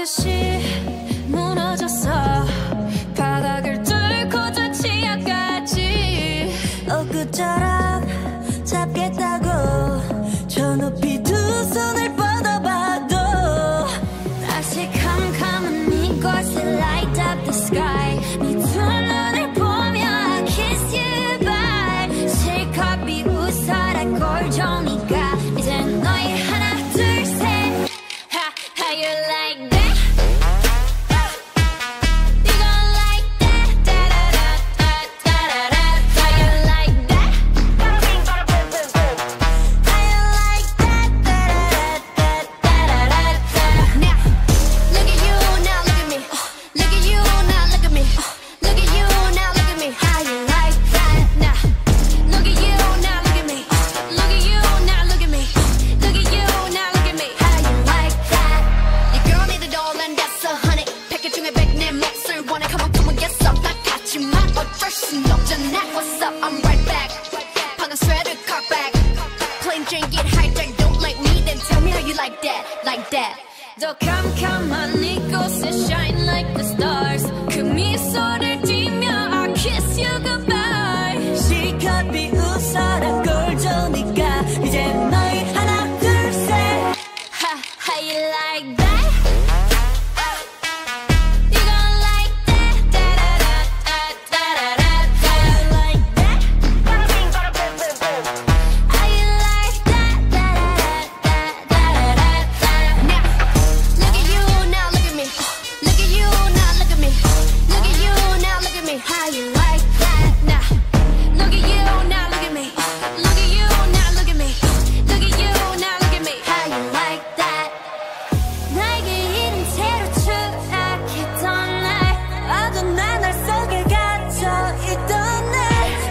듯이 무너졌어. 바닥을 뚫고 저 지하까지. 엊그처럼 잡겠다고 저 높이 두 손을 뻗어봐도 다시 캄캄한 이곳에 light up the sky. 네 두 눈을 보며 I kiss you bye. 실컷 비웃어라 꼴종이가 이제 너의 하나 둘 셋. How you like that? You gon' like that? Da-da-da-da-da-da-da. How you like that? How you like that? Da-da-da-da-da-da-da. Now, look at you, now look at me. Look at you, now look at me. Look at you, now look at me. How you like that? Now, look at you, now look at me. Look at you, now look at me. Look at you, now look at me. How you like that? Your girl need a doll and that's 100. 패킷 중에 100 내 몫을 원해. Come on, get some. 나 같지만 어쩔 순 없잖아. What's up? I'm right back. 방금 sweater cock back. Plain Jane get hijacked. Don't like me, then tell me how you like that. Like that. 더 캄캄한 이곳에 shine like the stars. 그 미소를 띠며 I kiss you goodbye. 실컷 비웃어라 꼴종이가 이제 너희 하나 둘 셋. How you like that? You gon' like that? Da-da-da-da-da-da-da. How you like that? How you like that? Da-da-da-da-da-da-da. Now, look at you, now look at me. Look at you, now look at me. Look at you, now look at me. How you like that? Now, look at you, now look at me. Look at you, now look at me. Look at you, now look at me. How you like that? 나에게 이른 채로 추락했던 날. 어두운 하늘 속에 갇혀 있던 날.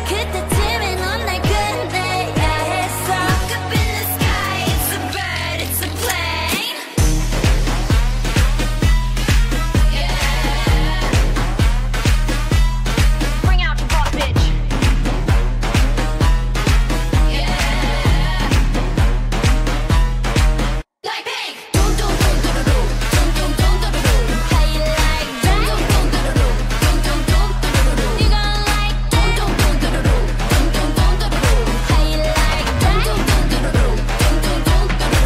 그때쯤에 넌 날 끝내야 했어. Look up in the sky, it's a bird, it's a plane. Yeah. Bring out the boss, bitch. Yeah. Like pink. Dum dum dum dum dum dum dum dum dum. How you like that? Dum dum dum dum dum dum dum dum. You gon' like that? Dum dum dum dum dum dum dum dum. How you like that? Dum dum dum dum dum dum dum dum.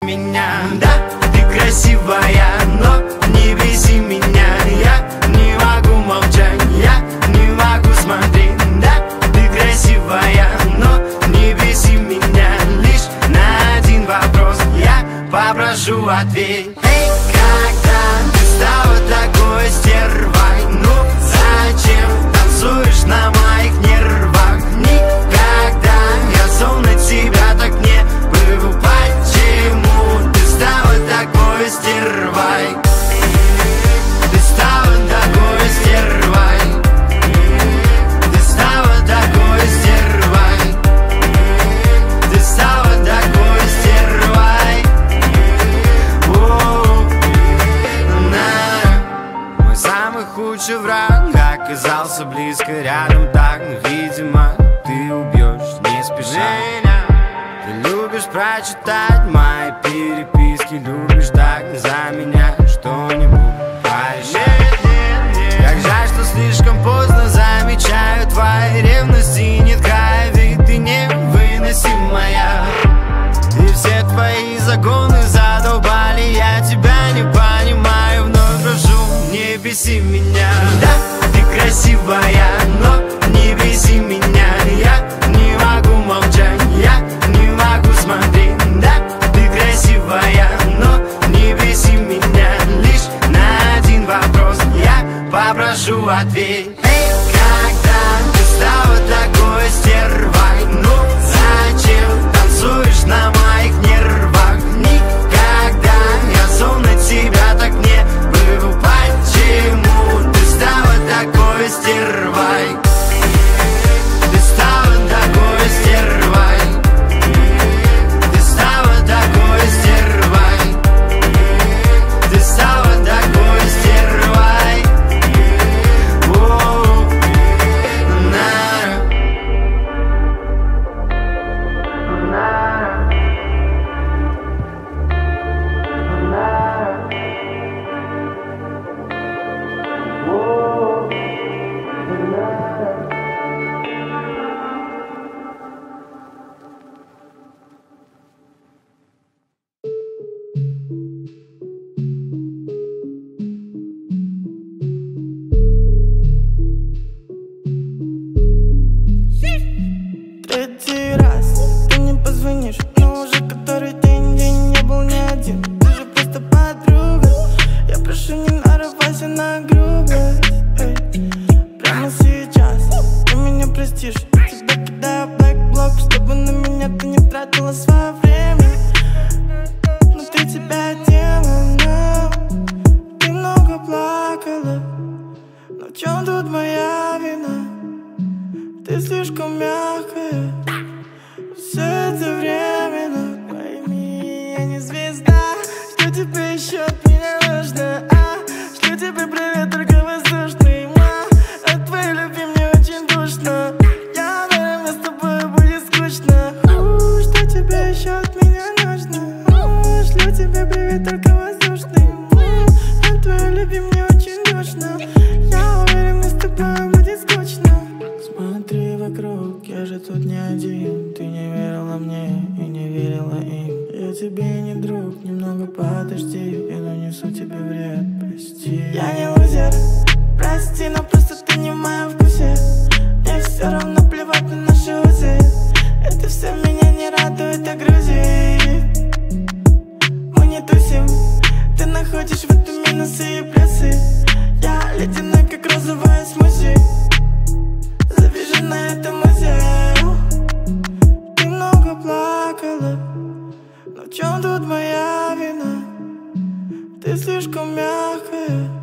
Меня, да, ты красивая, но не беси меня. Я не могу молчать, я не могу смотреть. Да, ты красивая, но не беси меня. Лишь на один вопрос я попрошу ответь. Эй, когда ты стала такой стервой? Ну, зачем танцуешь на моих нервах? Никогда я зол на тебя так не был. Почему ты стала такой стервой? Ты стала такой стервой. Ты стала такой стервой. Ты стала такой стервой. Мой самый худший враг оказался близко рядом так. Видимо, ты убьешь не спеша. Ты любишь прочитать мои переписки, любишь так за меня что-нибудь порешать. Как жаль, что слишком поздно замечаю твои ревности, нет края, ведь ты невыносимая. И все твои загоны задолбали, я тебя не понимаю, вновь прошу, не беси меня. Да, ты красивая, но не беси меня. Я не могу молчать, я не могу смотреть. Да, ты красивая, но не беси меня. Лишь на один вопрос я попрошу ответь. Эй, когда ты стала такой стервой? Ну, зачем тебе еще от меня нужно? Шлю тебе привет, только воздушный. От твоей любви мне очень душно. Я уверен, мне с тобой будет скучно. Что тебе еще от меня нужно? Шлю тебе привет, только воздушный. От твоей любви мне очень душно. Я уверен, мне с тобой будет скучно. Смотри вокруг, я же тут не один. Ты не верила мне и не верила им. Я тебе не друг, немного подожди. Я нанесу тебе вред, прости. Я не лузер, прости, но просто ты не в моем вкусе. Мне все равно плевать на наши узы. Это все меня не радует, а грузит. Мы не тусим, ты находишь в этом минусы и плюсы. Я ледяной, как розовая смузи. Завяжи на этом музее. Ты много плакала, но в чем тут моя вина? Ты слишком мягкая.